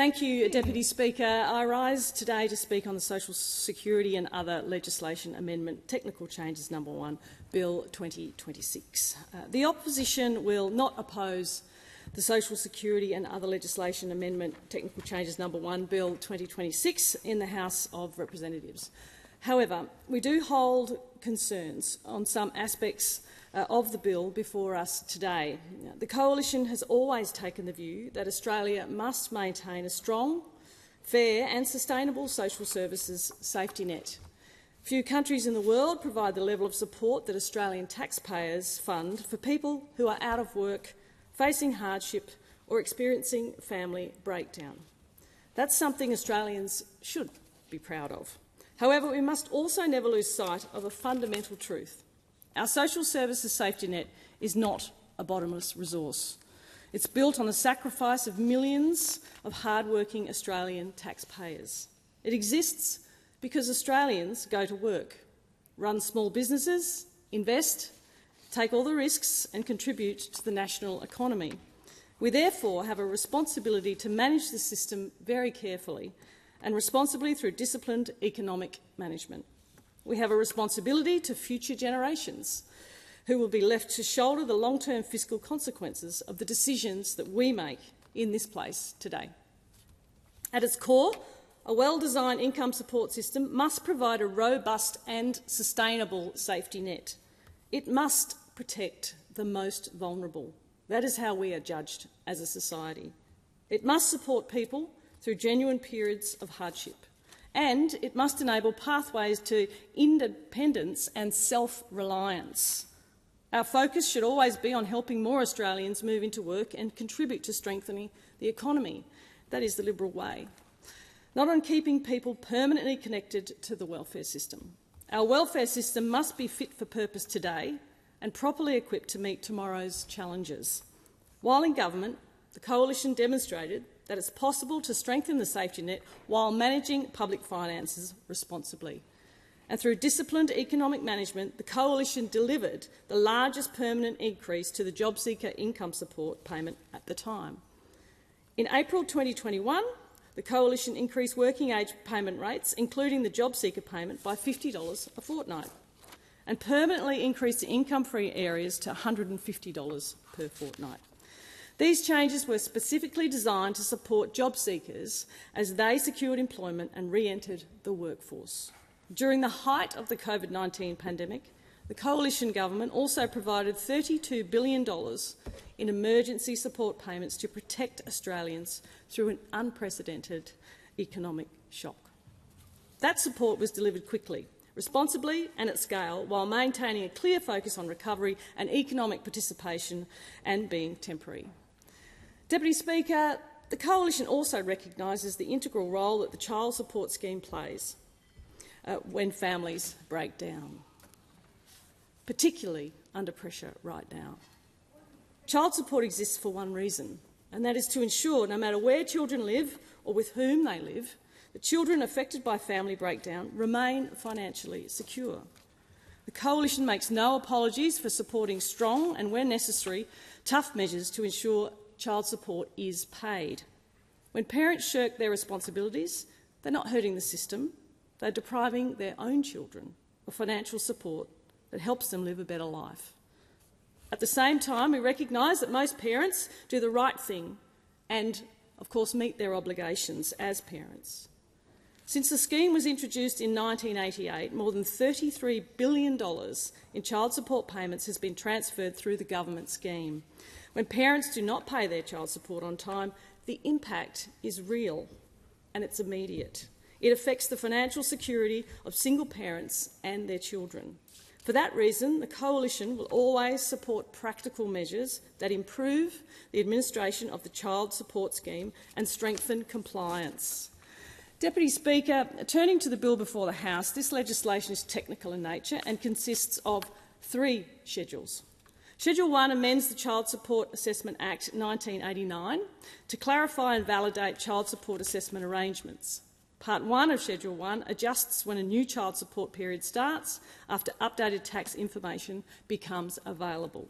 Thank you, Deputy Speaker. I rise today to speak on the Social Security and Other Legislation Amendment Technical Changes No. 1, Bill 2026. The opposition will not oppose the Social Security and Other Legislation Amendment Technical Changes No. 1, Bill 2026 in the House of Representatives. However, we do hold concerns on some aspects of the bill before us today. The Coalition has always taken the view that Australia must maintain a strong, fair and sustainable social services safety net. Few countries in the world provide the level of support that Australian taxpayers fund for people who are out of work, facing hardship or experiencing family breakdown. That's something Australians should be proud of. However, we must also never lose sight of a fundamental truth. Our social services safety net is not a bottomless resource. It's built on the sacrifice of millions of hard-working Australian taxpayers. It exists because Australians go to work, run small businesses, invest, take all the risks and contribute to the national economy. We therefore have a responsibility to manage the system very carefully and responsibly through disciplined economic management. We have a responsibility to future generations who will be left to shoulder the long-term fiscal consequences of the decisions that we make in this place today. At its core, a well-designed income support system must provide a robust and sustainable safety net. It must protect the most vulnerable. That is how we are judged as a society. It must support people through genuine periods of hardship. And it must enable pathways to independence and self-reliance. Our focus should always be on helping more Australians move into work and contribute to strengthening the economy. That is the Liberal way. Not on keeping people permanently connected to the welfare system. Our welfare system must be fit for purpose today and properly equipped to meet tomorrow's challenges. While in government, the Coalition demonstrated that it's possible to strengthen the safety net while managing public finances responsibly. And through disciplined economic management, the Coalition delivered the largest permanent increase to the JobSeeker income support payment at the time. In April 2021, the Coalition increased working age payment rates, including the JobSeeker payment, by $50 a fortnight, and permanently increased the income-free areas to $150 per fortnight. These changes were specifically designed to support job seekers as they secured employment and re-entered the workforce. During the height of the COVID-19 pandemic, the Coalition government also provided $32 billion in emergency support payments to protect Australians through an unprecedented economic shock. That support was delivered quickly, responsibly and at scale, while maintaining a clear focus on recovery and economic participation and being temporary. Deputy Speaker, the Coalition also recognises the integral role that the child support scheme plays when families break down, particularly under pressure right now. Child support exists for one reason, and that is to ensure, no matter where children live or with whom they live, the children affected by family breakdown remain financially secure. The Coalition makes no apologies for supporting strong and, where necessary, tough measures to ensure child support is paid. When parents shirk their responsibilities, they're not hurting the system, they're depriving their own children of financial support that helps them live a better life. At the same time, we recognise that most parents do the right thing and, of course, meet their obligations as parents. Since the scheme was introduced in 1988, more than $33 billion in child support payments has been transferred through the government scheme. When parents do not pay their child support on time, the impact is real and it's immediate. It affects the financial security of single parents and their children. For that reason, the Coalition will always support practical measures that improve the administration of the child support scheme and strengthen compliance. Deputy Speaker, turning to the bill before the House, this legislation is technical in nature and consists of 3 schedules. Schedule 1 amends the Child Support Assessment Act 1989 to clarify and validate child support assessment arrangements. Part 1 of Schedule 1 adjusts when a new child support period starts after updated tax information becomes available.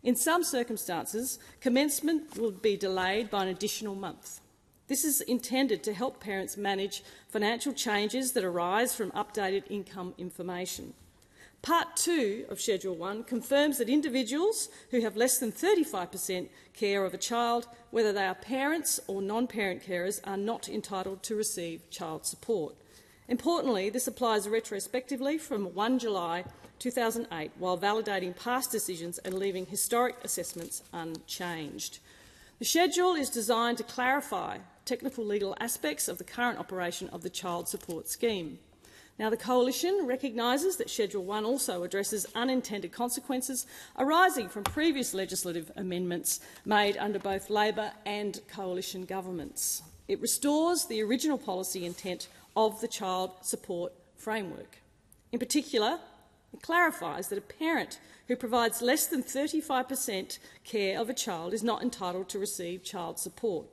In some circumstances, commencement will be delayed by an additional month. This is intended to help parents manage financial changes that arise from updated income information. Part 2 of Schedule 1 confirms that individuals who have less than 35% care of a child, whether they are parents or non-parent carers, are not entitled to receive child support. Importantly, this applies retrospectively from 1 July 2008, while validating past decisions and leaving historic assessments unchanged. The schedule is designed to clarify technical legal aspects of the current operation of the child support scheme. Now, the Coalition recognises that Schedule 1 also addresses unintended consequences arising from previous legislative amendments made under both Labor and Coalition governments. It restores the original policy intent of the child support framework. In particular, it clarifies that a parent who provides less than 35% care of a child is not entitled to receive child support.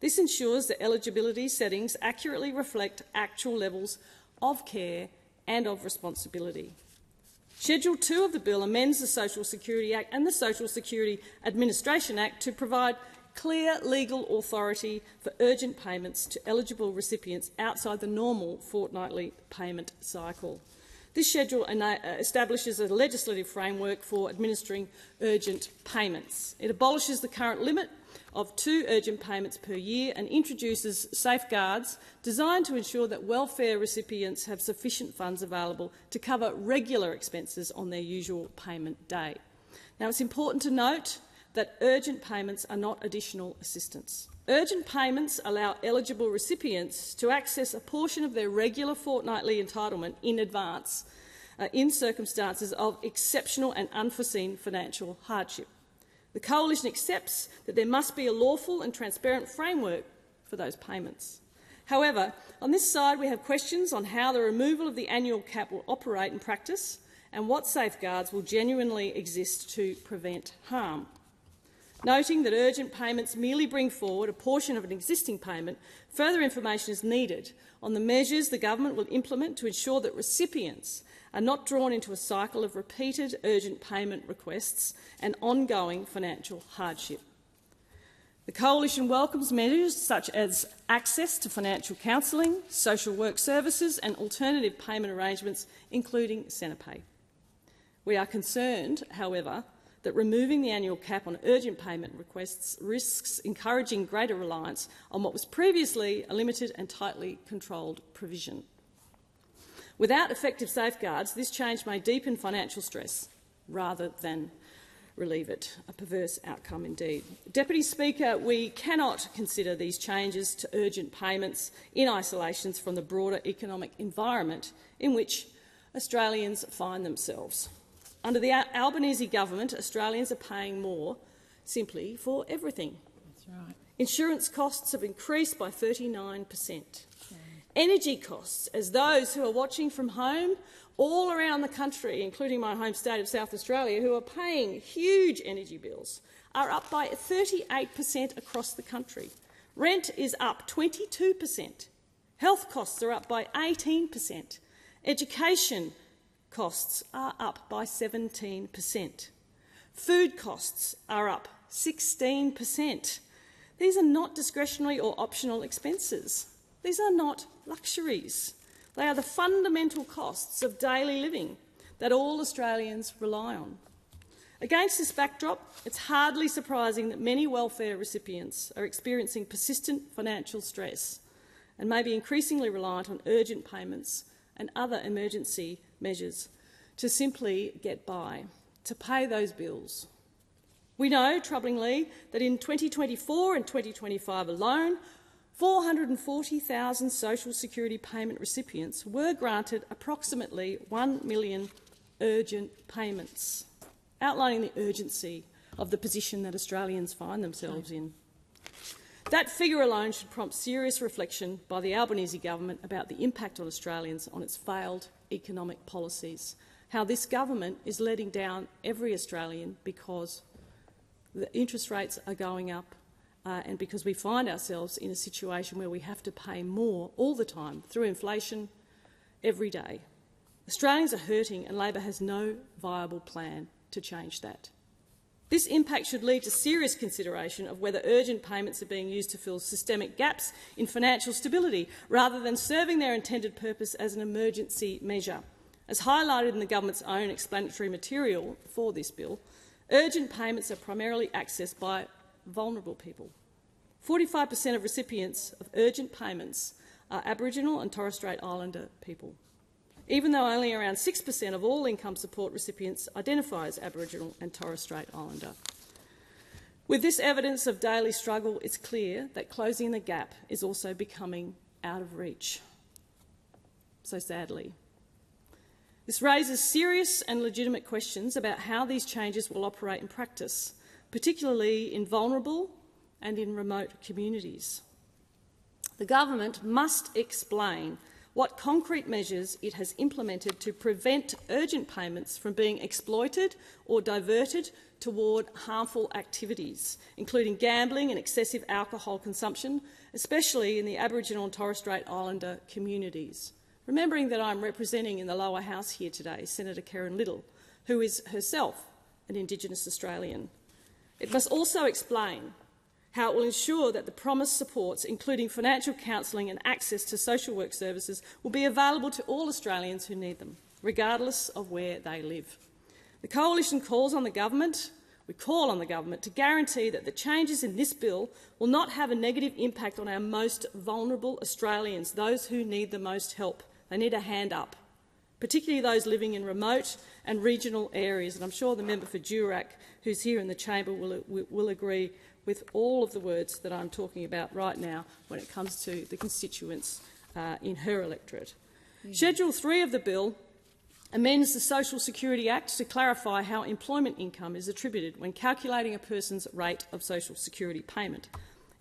This ensures that eligibility settings accurately reflect actual levels of care and of responsibility. Schedule 2 of the bill amends the Social Security Act and the Social Security Administration Act to provide clear legal authority for urgent payments to eligible recipients outside the normal fortnightly payment cycle. This schedule establishes a legislative framework for administering urgent payments. It abolishes the current limit of 2 urgent payments per year and introduces safeguards designed to ensure that welfare recipients have sufficient funds available to cover regular expenses on their usual payment date. Now, it's important to note that urgent payments are not additional assistance. Urgent payments allow eligible recipients to access a portion of their regular fortnightly entitlement in advance in circumstances of exceptional and unforeseen financial hardship. The Coalition accepts that there must be a lawful and transparent framework for those payments. However, on this side we have questions on how the removal of the annual cap will operate in practice and what safeguards will genuinely exist to prevent harm. Noting that urgent payments merely bring forward a portion of an existing payment, further information is needed on the measures the government will implement to ensure that recipients are not drawn into a cycle of repeated urgent payment requests and ongoing financial hardship. The Coalition welcomes measures such as access to financial counselling, social work services and alternative payment arrangements, including Centrepay. We are concerned, however, that removing the annual cap on urgent payment requests risks encouraging greater reliance on what was previously a limited and tightly controlled provision. Without effective safeguards, this change may deepen financial stress rather than relieve it, a perverse outcome indeed. Deputy Speaker, we cannot consider these changes to urgent payments in isolation from the broader economic environment in which Australians find themselves. Under the Albanese government, Australians are paying more simply for everything. That's right. Insurance costs have increased by 39%. Energy costs, as those who are watching from home all around the country, including my home state of South Australia, who are paying huge energy bills, are up by 38% across the country. Rent is up 22%. Health costs are up by 18%. Education costs are up by 17%. Food costs are up 16%. These are not discretionary or optional expenses. These are not luxuries. They are the fundamental costs of daily living that all Australians rely on. Against this backdrop, it's hardly surprising that many welfare recipients are experiencing persistent financial stress and may be increasingly reliant on urgent payments and other emergency measures to simply get by, to pay those bills. We know, troublingly, that in 2024 and 2025 alone, 440,000 social security payment recipients were granted approximately 1 million urgent payments, outlining the urgency of the position that Australians find themselves in. That figure alone should prompt serious reflection by the Albanese government about the impact on Australians on its failed economic policies, how this government is letting down every Australian because the interest rates are going up and because we find ourselves in a situation where we have to pay more all the time through inflation every day. Australians are hurting and Labor has no viable plan to change that. This impact should lead to serious consideration of whether urgent payments are being used to fill systemic gaps in financial stability rather than serving their intended purpose as an emergency measure. As highlighted in the government's own explanatory material for this bill, urgent payments are primarily accessed by vulnerable people. 45% of recipients of urgent payments are Aboriginal and Torres Strait Islander people, even though only around 6% of all income support recipients identify as Aboriginal and Torres Strait Islander. With this evidence of daily struggle, it's clear that closing the gap is also becoming out of reach. So sadly. This raises serious and legitimate questions about how these changes will operate in practice, particularly in vulnerable and in remote communities. The government must explain what concrete measures it has implemented to prevent urgent payments from being exploited or diverted toward harmful activities, including gambling and excessive alcohol consumption, especially in the Aboriginal and Torres Strait Islander communities. Remembering that I'm representing in the lower house here today Senator Karen Little, who is herself an Indigenous Australian. It must also explain how it will ensure that the promised supports, including financial counselling and access to social work services, will be available to all Australians who need them, regardless of where they live. The Coalition calls on the government, we call on the government to guarantee that the changes in this bill will not have a negative impact on our most vulnerable Australians, those who need the most help. They need a hand up, particularly those living in remote and regional areas. And I'm sure the member for Durack, who's here in the chamber, will agree with all of the words that I'm talking about right now when it comes to the constituents in her electorate. Schedule 3 of the bill amends the Social Security Act to clarify how employment income is attributed when calculating a person's rate of social security payment.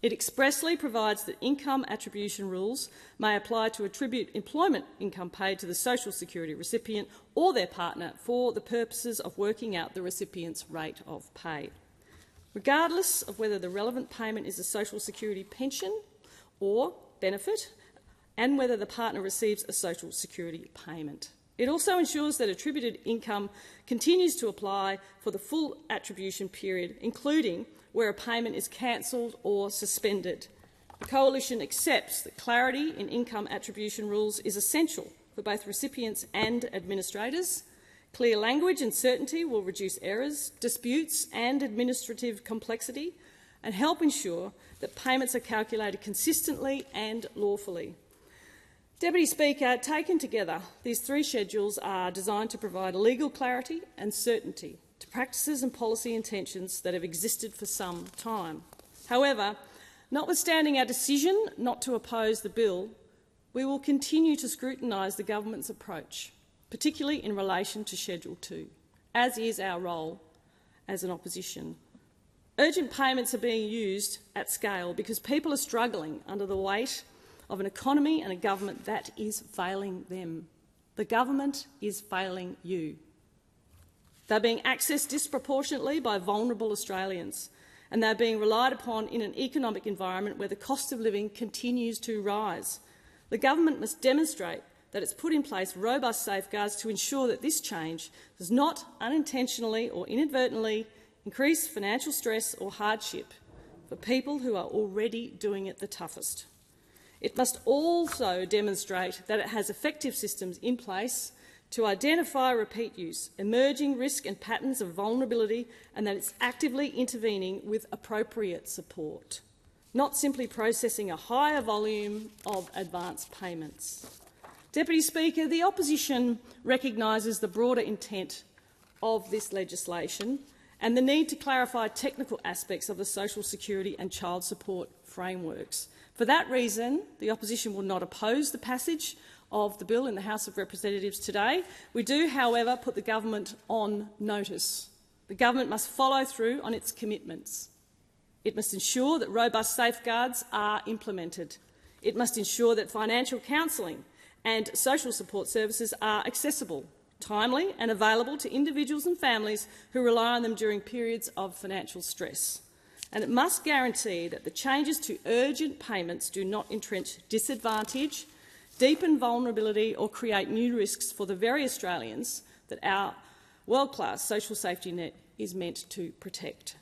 It expressly provides that income attribution rules may apply to attribute employment income paid to the social security recipient or their partner for the purposes of working out the recipient's rate of pay, regardless of whether the relevant payment is a social security pension or benefit and whether the partner receives a social security payment. It also ensures that attributed income continues to apply for the full attribution period, including where a payment is cancelled or suspended. The Coalition accepts that clarity in income attribution rules is essential for both recipients and administrators. Clear language and certainty will reduce errors, disputes and administrative complexity and help ensure that payments are calculated consistently and lawfully. Deputy Speaker, taken together, these 3 schedules are designed to provide legal clarity and certainty to practices and policy intentions that have existed for some time. However, notwithstanding our decision not to oppose the bill, we will continue to scrutinise the government's approach, particularly in relation to Schedule 2, as is our role as an opposition. Urgent payments are being used at scale because people are struggling under the weight of an economy and a government that is failing them. The government is failing you. They're being accessed disproportionately by vulnerable Australians, and they're being relied upon in an economic environment where the cost of living continues to rise. The government must demonstrate that it's put in place robust safeguards to ensure that this change does not unintentionally or inadvertently increase financial stress or hardship for people who are already doing it the toughest. It must also demonstrate that it has effective systems in place to identify repeat use, emerging risk and patterns of vulnerability, and that it's actively intervening with appropriate support, not simply processing a higher volume of advance payments. Deputy Speaker, the opposition recognises the broader intent of this legislation and the need to clarify technical aspects of the social security and child support frameworks. For that reason, the opposition will not oppose the passage of the bill in the House of Representatives today. We do, however, put the government on notice. The government must follow through on its commitments. It must ensure that robust safeguards are implemented. It must ensure that financial counselling and social support services are accessible, timely and available to individuals and families who rely on them during periods of financial stress. And it must guarantee that the changes to urgent payments do not entrench disadvantage, deepen vulnerability or create new risks for the very Australians that our world-class social safety net is meant to protect.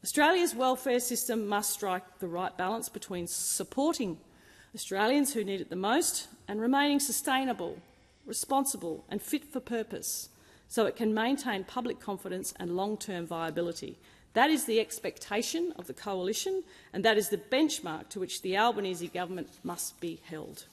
Australia's welfare system must strike the right balance between supporting Australians who need it the most and remaining sustainable, responsible and fit for purpose so it can maintain public confidence and long-term viability. That is the expectation of the Coalition, and that is the benchmark to which the Albanese government must be held.